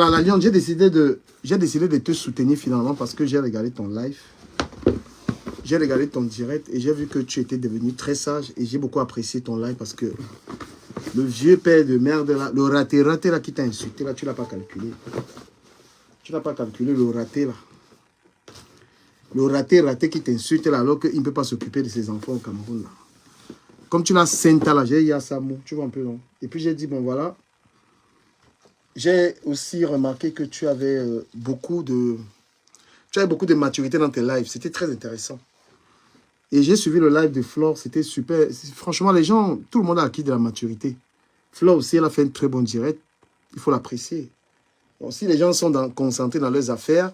la Lyon, j'ai décidé de te soutenir finalement parce que j'ai regardé ton live. J'ai regardé ton direct et j'ai vu que tu étais devenu très sage et j'ai beaucoup apprécié ton live parce que le vieux père de merde, là, le raté là qui t'a insulté, là, tu ne l'as pas calculé. Tu n'as pas calculé le raté là. Le raté qui t'insulte là alors qu'il ne peut pas s'occuper de ses enfants au Cameroun là. Comme tu l'as senta là, j'ai eu à Samou, tu vois un peu non. Et puis j'ai dit, bon voilà. J'ai aussi remarqué que tu avais beaucoup de maturité dans tes lives. C'était très intéressant. Et j'ai suivi le live de Flore, c'était super. Franchement, les gens, tout le monde a acquis de la maturité. Flore aussi, elle a fait un très bon direct. Il faut l'apprécier. Donc, si les gens sont concentrés dans leurs affaires,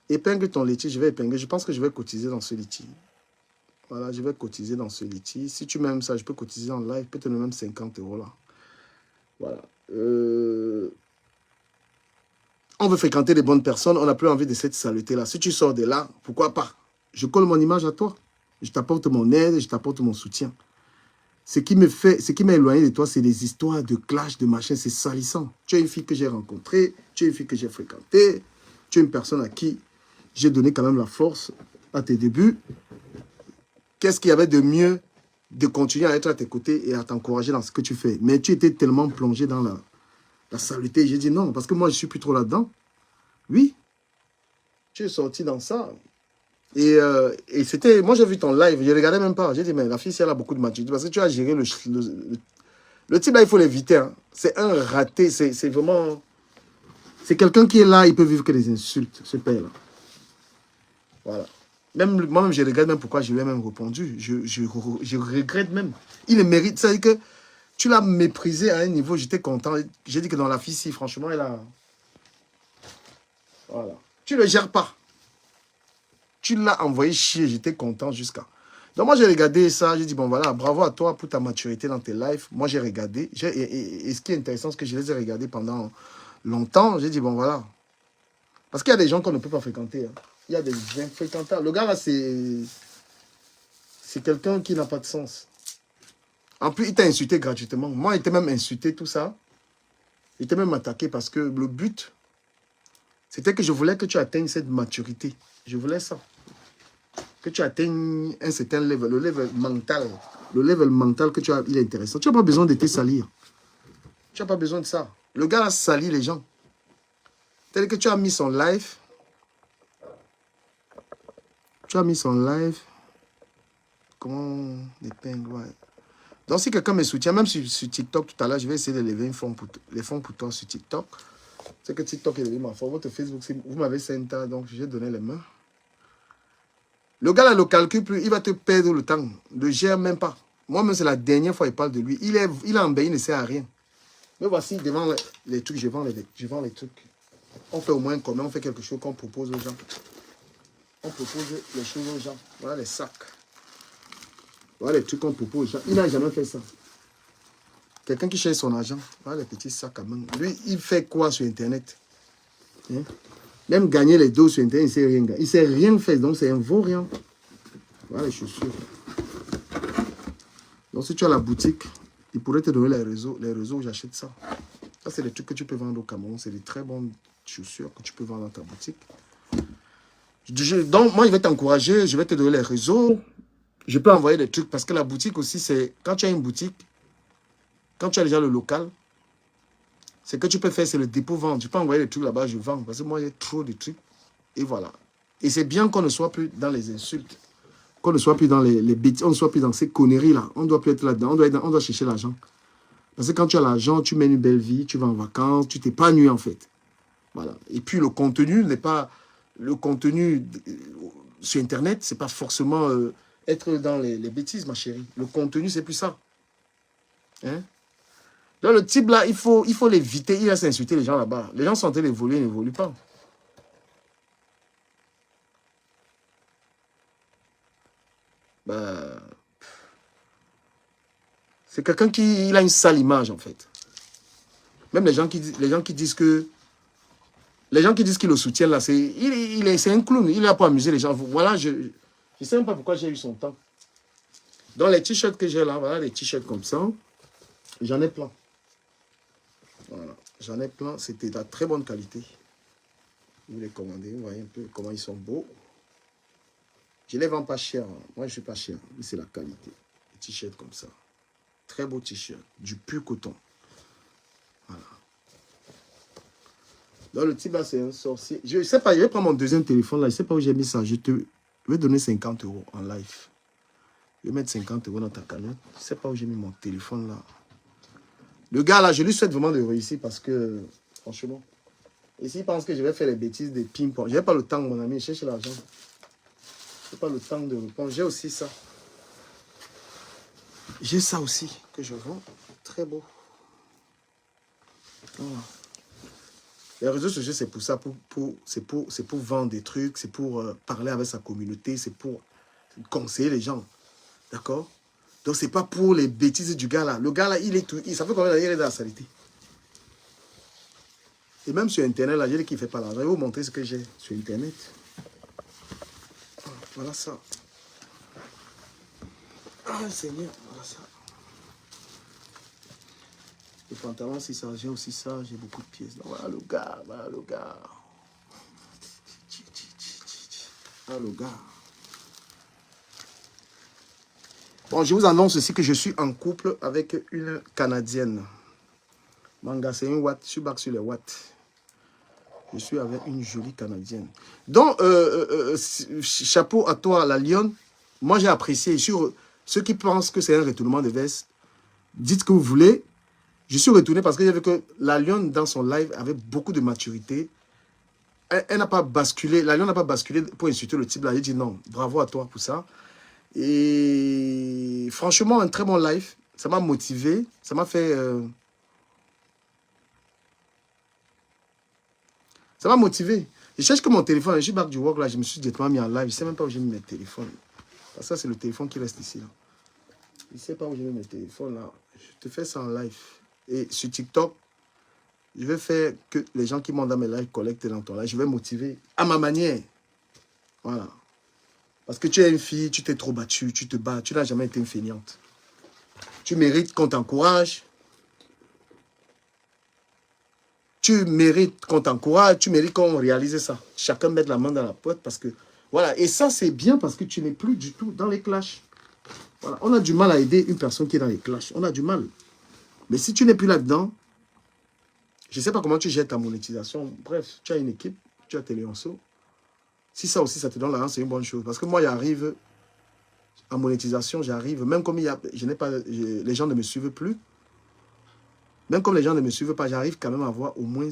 épingle ton litige, je vais épingler. Je pense que je vais cotiser dans ce litige. Voilà, je vais cotiser dans ce litige. Si tu m'aimes ça, je peux cotiser en live, peut-être même 50 € là. Voilà. On veut fréquenter les bonnes personnes, on n'a plus envie de cette saleté-là. Si tu sors de là, pourquoi pas? Je colle mon image à toi. Je t'apporte mon aide, je t'apporte mon soutien. Ce qui m'a éloigné de toi, c'est des histoires de clash, de machin, c'est salissant. Tu es une fille que j'ai rencontrée, tu es une fille que j'ai fréquentée, tu es une personne à qui j'ai donné quand même la force à tes débuts. Qu'est-ce qu'il y avait de mieux de continuer à être à tes côtés et à t'encourager dans ce que tu fais? Mais tu étais tellement plongé dans la saleté. J'ai dit non, parce que moi, je ne suis plus trop là-dedans. Oui, tu es sorti dans ça. Et c'était... Moi, j'ai vu ton live, je ne regardais même pas. J'ai dit, mais la fille, si elle a beaucoup de maturité, parce que tu as géré le type là, il faut l'éviter. Hein. C'est un raté, c'est vraiment... C'est quelqu'un qui est là, il peut vivre que des insultes, ce père-là. Voilà. Moi-même, je regrette même pourquoi je lui ai même répondu. Je regrette même. Il le mérite. C'est-à-dire que tu l'as méprisé à un niveau, j'étais content. J'ai dit que dans la fille, si, franchement, elle a... Voilà. Tu ne le gères pas. Tu l'as envoyé chier, j'étais content jusqu'à... Donc moi, j'ai regardé ça, j'ai dit, bon voilà, bravo à toi pour ta maturité dans tes lives. Moi, j'ai regardé. Et ce qui est intéressant, c'est que je les ai regardés pendant longtemps. J'ai dit, bon voilà. Parce qu'il y a des gens qu'on ne peut pas fréquenter. Hein. Il y a des infréquentables. Le gars là, c'est quelqu'un qui n'a pas de sens. En plus, il t'a insulté gratuitement. Moi, il était même insulté, tout ça. Il était même attaqué parce que le but, c'était que je voulais que tu atteignes cette maturité. Je voulais ça. Que tu atteignes un certain level, le level mental. Le level mental que tu as, il est intéressant. Tu n'as pas besoin de te salir. Tu n'as pas besoin de ça. Le gars a sali les gens. Tel que tu as mis son live. Tu as mis son live. Comment épingle, ouais. Donc si quelqu'un me soutient, même sur TikTok tout à l'heure, je vais essayer de lever les fonds pour toi sur TikTok. C'est que TikTok est levé ma forme. Votre Facebook, vous m'avez senta, donc je vais donner les mains. Le gars là, le calcul plus, il va te perdre le temps. Ne gère même pas. Moi-même, c'est la dernière fois qu'il parle de lui. Il est embêté, il ne sert à rien. Mais voici, devant les trucs, je vends les trucs. On fait au moins comment on fait quelque chose qu'on propose aux gens. On propose les choses aux gens. Voilà les sacs. Voilà les trucs qu'on propose aux gens. Il n'a jamais fait ça. Quelqu'un qui cherche son argent. Voilà les petits sacs à main. Lui, il fait quoi sur Internet? Hein? Même gagner les dos sur Internet, il ne sait rien gagner. Il ne sait rien faire, donc c'est un vaurien. Voilà les chaussures. Donc si tu as la boutique, il pourrait te donner les réseaux où j'achète ça. Ça, c'est des trucs que tu peux vendre au Cameroun. C'est des très bonnes chaussures que tu peux vendre dans ta boutique. Donc, moi, je vais t'encourager. Je vais te donner les réseaux. Je peux envoyer des trucs. Parce que la boutique aussi, c'est... Quand tu as une boutique, quand tu as déjà le local, ce que tu peux faire, c'est le dépôt-vente. Tu peux envoyer des trucs là-bas, je vends. Parce que moi, il y a trop de trucs. Et voilà. Et c'est bien qu'on ne soit plus dans les insultes. Qu'on ne soit plus dans les bêtises. On ne soit plus dans ces conneries-là. On ne doit plus être là-dedans. On doit chercher l'argent. Parce que quand tu as l'argent, tu mènes une belle vie, tu vas en vacances, tu t'épanouis en fait. Voilà. Et puis le contenu n'est pas... Le contenu sur Internet, c'est pas forcément être dans les bêtises, ma chérie. Le contenu, c'est plus ça. Hein? Donc le type là, il faut l'éviter. Il va s'insulter les gens là-bas. Les gens sont en train d'évoluer, ils n'évoluent pas. Bah, c'est quelqu'un qui a une sale image en fait. Même les gens qui disent que... Les gens qui disent qu'ils le soutiennent là, c'est un clown. Il n'a pas amusé les gens. Voilà, je ne sais même pas pourquoi j'ai eu son temps. Dans les t-shirts que j'ai là, voilà, les t-shirts comme ça, j'en ai plein. Voilà. J'en ai plein. C'était de la très bonne qualité. Vous les commandez. Vous voyez un peu comment ils sont beaux. Je ne les vends pas cher. Hein. Moi, je ne suis pas cher. Mais c'est la qualité. Des t-shirts comme ça. Très beau t-shirt. Du pur coton. Voilà. Donc, le type là, c'est un sorcier. Je ne sais pas, je vais prendre mon deuxième téléphone là. Je ne sais pas où j'ai mis ça. Je vais donner 50 € en live. Je vais mettre 50 € dans ta cagnotte. Je ne sais pas où j'ai mis mon téléphone là. Le gars là, je lui souhaite vraiment de réussir parce que, franchement, et s'il pense que je vais faire les bêtises des ping-pong, je n'ai pas le temps, mon ami, cherche l'argent. Je n'ai pas le temps de répondre. J'ai aussi ça. J'ai ça aussi que je vends. Très beau. Voilà. Les réseaux sociaux, c'est pour ça, c'est pour vendre des trucs, c'est pour parler avec sa communauté, c'est pour conseiller les gens. D'accord? Donc, c'est pas pour les bêtises du gars là. Le gars là, ça fait combien d'années qu'il est dans la saleté? Et même sur Internet, là, j'ai dit qu'il ne fait pas l'argent. Je vais vous montrer ce que j'ai sur Internet. Voilà ça. Ah, Seigneur, voilà ça. Les pantalons, c'est ça. J'ai aussi ça. J'ai beaucoup de pièces. Donc, voilà le gars. Voilà le gars. Voilà le gars. Bon, je vous annonce aussi que je suis en couple avec une Canadienne. Manga, c'est une Watt. Je suis back sur les Watts. Je suis avec une jolie Canadienne. Donc, chapeau à toi, la lionne. Moi, j'ai apprécié. Sur ceux qui pensent que c'est un retournement de veste, dites ce que vous voulez. Je suis retourné parce que j'ai vu que la lionne, dans son live, avait beaucoup de maturité. Elle n'a pas basculé. La lionne n'a pas basculé pour insulter le type là. J'ai dit non, bravo à toi pour ça. Et franchement, un très bon live. Ça m'a motivé. Ça m'a fait... ça m'a motivé. Je cherche que mon téléphone. Je suis back du work là. Je me suis directement mis en live. Je ne sais même pas où j'ai mis mes téléphones. Parce que ça, c'est le téléphone qui reste ici. Là. Je ne sais pas où j'ai mis mes téléphones là. Je te fais ça en live. Et sur TikTok, je vais faire que les gens qui montent dans mes lives collectent dans ton live. Je vais motiver à ma manière. Voilà. Parce que tu es une fille, tu t'es trop battue, tu te bats, tu n'as jamais été une feignante. Tu mérites qu'on t'encourage. Tu mérites qu'on t'encourage, tu mérites qu'on réalise ça. Chacun mette la main dans la poche parce que... Voilà. Et ça, c'est bien parce que tu n'es plus du tout dans les clashs. Voilà. On a du mal à aider une personne qui est dans les clashs. On a du mal. Mais si tu n'es plus là-dedans, je ne sais pas comment tu gères ta monétisation. Bref, tu as une équipe, tu as Téléonceau. Si ça aussi, ça te donne l'argent, c'est une bonne chose. Parce que moi, j'arrive en monétisation, j'arrive, même comme il y a, les gens ne me suivent plus, même comme les gens ne me suivent pas, j'arrive quand même à avoir au moins,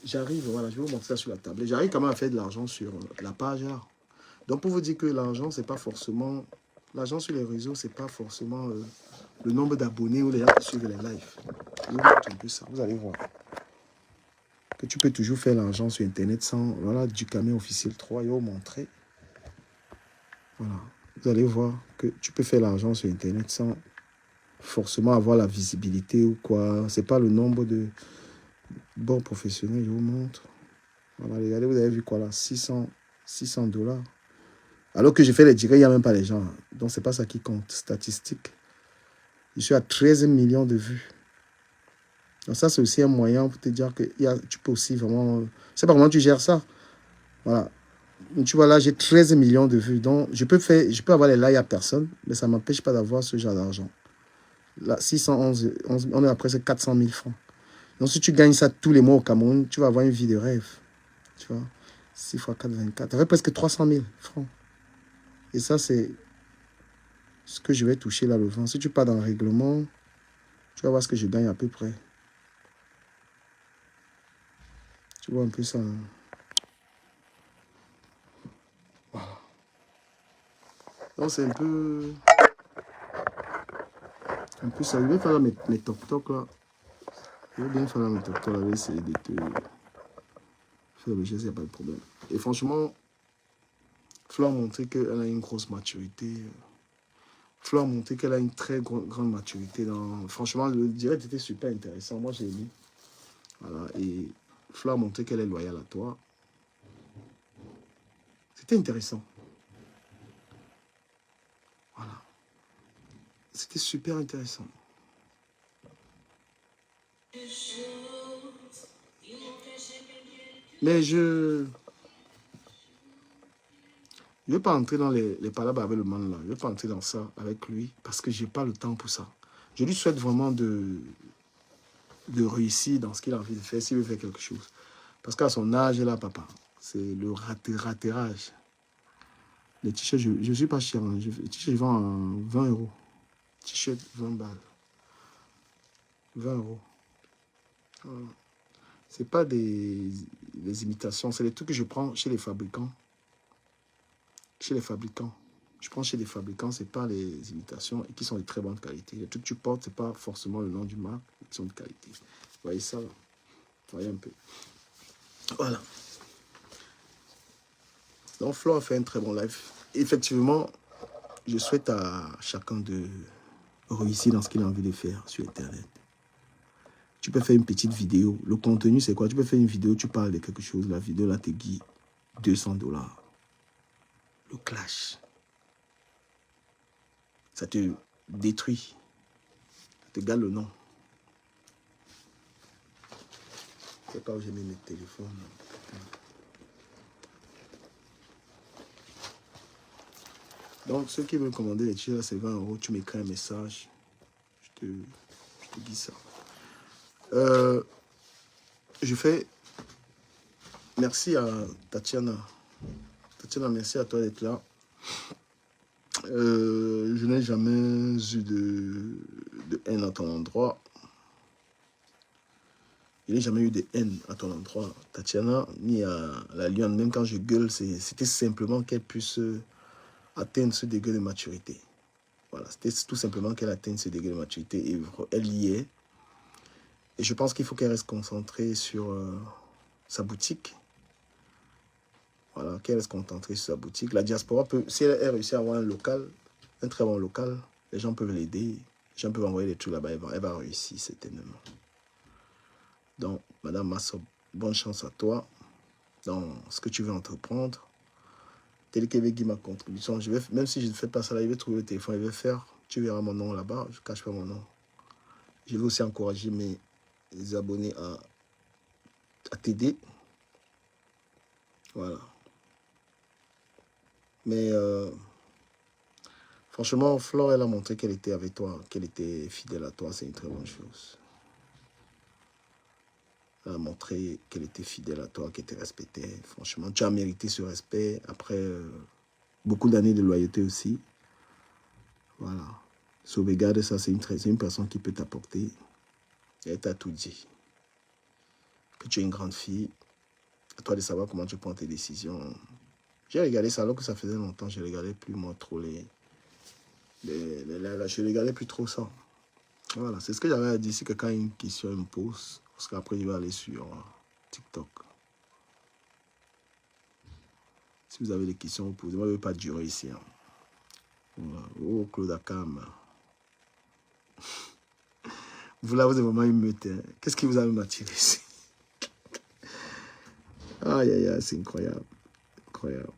j'arrive, voilà, je vais vous montrer ça sur la table, j'arrive quand même à faire de l'argent sur la page là. Donc pour vous dire que l'argent, c'est pas forcément, l'argent sur les réseaux, c'est pas forcément le nombre d'abonnés ou les gens qui suivent les lives. Je vous montre un peu ça, vous allez voir. Que tu peux toujours faire l'argent sur Internet sans, voilà, du camion officiel 3, je vais vous montrer. Voilà, vous allez voir que tu peux faire l'argent sur Internet sans forcément avoir la visibilité ou quoi. C'est pas le nombre de bons professionnels, je vous montre. Voilà, regardez, vous avez vu quoi là, 600 $. Alors que je fais les directs, il n'y a même pas les gens. Donc, c'est pas ça qui compte. Statistique. Je suis à 13 millions de vues. Donc, ça, c'est aussi un moyen pour te dire que tu peux aussi vraiment... Je sais pas comment tu gères ça. Voilà. Tu vois, là, j'ai 13 millions de vues. Donc, je peux avoir les likes à personne, mais ça ne m'empêche pas d'avoir ce genre d'argent. Là, 611, on est à presque 400 000 francs. Donc, si tu gagnes ça tous les mois au Cameroun, tu vas avoir une vie de rêve. Tu vois, 6 x 4, 24. Ça fait presque 300 000 francs. Et ça, c'est ce que je vais toucher là le vent. Si tu pars dans le règlement, tu vas voir ce que je gagne à peu près. Tu vois un peu ça. Hein? Voilà. Donc, c'est un peu ça. Je vais faire mes toc-toc là. Je vais bien faire mes toc-toc là. Je vais essayer de te faire le geste, il n'y a pas de problème. Et franchement, Flo a montré qu'elle a une grosse maturité. Flo a montré qu'elle a une très grande maturité. Franchement, le direct était super intéressant. Moi, j'ai aimé. Voilà. Et Flo a montré qu'elle est loyale à toi. C'était intéressant. Voilà. C'était super intéressant. Mais je ne vais pas entrer dans les palabres avec le man là. Je ne vais pas entrer dans ça avec lui parce que je n'ai pas le temps pour ça. Je lui souhaite vraiment de réussir dans ce qu'il a envie de faire, s'il veut faire quelque chose. Parce qu'à son âge, là, papa, c'est le ratérage. Les t-shirts, je ne suis pas cher. Hein. Les t-shirts, je vends à 20 euros. T-shirt, 20 balles. 20 euros. Voilà. Ce n'est pas des imitations, c'est des trucs que je prends chez les fabricants. Chez les fabricants. Je prends chez les fabricants, ce n'est pas les imitations et qui sont de très bonne qualité. Les trucs que tu portes, ce n'est pas forcément le nom du marque, qui sont de qualité. Vous voyez ça là? Vous voyez un peu. Voilà. Donc, Flo a fait un très bon live. Effectivement, je souhaite à chacun de réussir dans ce qu'il a envie de faire sur Internet. Tu peux faire une petite vidéo. Le contenu, c'est quoi? Tu peux faire une vidéo, tu parles de quelque chose. La vidéo, là, te guide 200 $. Le clash. Ça te détruit. Ça te gâle le nom. Je ne sais pas où j'ai mis mes téléphones. Donc, ceux qui veulent commander les t-shirts, c'est 20 euros. Tu m'écris un message. Je te dis ça. Je fais merci à Tatiana. Tatiana, merci à toi d'être là. Je n'ai jamais eu de haine à ton endroit. Je n'ai jamais eu de haine à ton endroit, Tatiana, ni à la lionne. Même quand je gueule, c'était simplement qu'elle puisse atteindre ce degré de maturité. Voilà, c'était tout simplement qu'elle atteigne ce degré de maturité. Et elle y est. Et je pense qu'il faut qu'elle reste concentrée sur sa boutique. Voilà, qu'elle reste concentrée sur sa boutique. La diaspora peut, si elle réussit à avoir un local, un très bon local, les gens peuvent l'aider. Les gens peuvent envoyer des trucs là-bas. Elle va réussir certainement. Donc, Madame Masso, bonne chance à toi dans ce que tu veux entreprendre. Tel que ma contribution, même si je ne fais pas ça là, je vais trouver le téléphone, je vais faire. Tu verras mon nom là-bas, je ne cache pas mon nom. Je vais aussi encourager mes abonnés à t'aider. Voilà. Mais franchement, Flore, elle a montré qu'elle était avec toi, qu'elle était fidèle à toi. C'est une très bonne chose. Elle a montré qu'elle était fidèle à toi, qu'elle te respectait. Franchement, tu as mérité ce respect après beaucoup d'années de loyauté aussi. Voilà. Sauvegarde ça, c'est une personne qui peut t'apporter. Elle t'a tout dit. Que tu es une grande fille. À toi de savoir comment tu prends tes décisions. J'ai regardé ça alors que ça faisait longtemps. Je ne regardais plus moi trop je ne regardais plus trop ça. Voilà, c'est ce que j'avais à dire. Si quelqu'un a une question, il me pose. Parce qu'après, je vais aller sur TikTok. Si vous avez des questions, vous posez. Moi, je ne vais pas durer ici. Hein. Voilà. Oh, Claude Akam. Vous là, vous êtes vraiment une meute. Hein. Qu'est-ce qui vous a attiré ici? Aïe, aïe, aïe, c'est incroyable. Incroyable.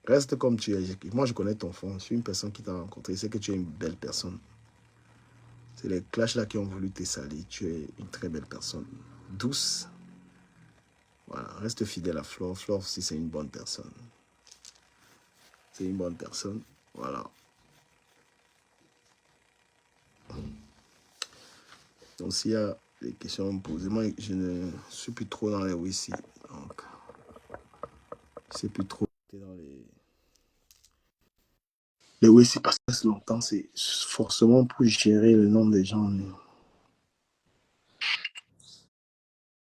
Reste comme tu es. Moi, je connais ton fond. Je suis une personne qui t'a rencontré. Je sais que tu es une belle personne. C'est les clashs là qui ont voulu te salir. Tu es une très belle personne. Douce. Voilà. Reste fidèle à Flore. Flore aussi, c'est une bonne personne. C'est une bonne personne. Voilà. Donc, s'il y a des questions à me poser, moi, je ne suis plus trop dans les Wissi. Donc, je ne sais plus trop dans les Wissi parce que longtemps, c'est forcément pour gérer le nombre de gens.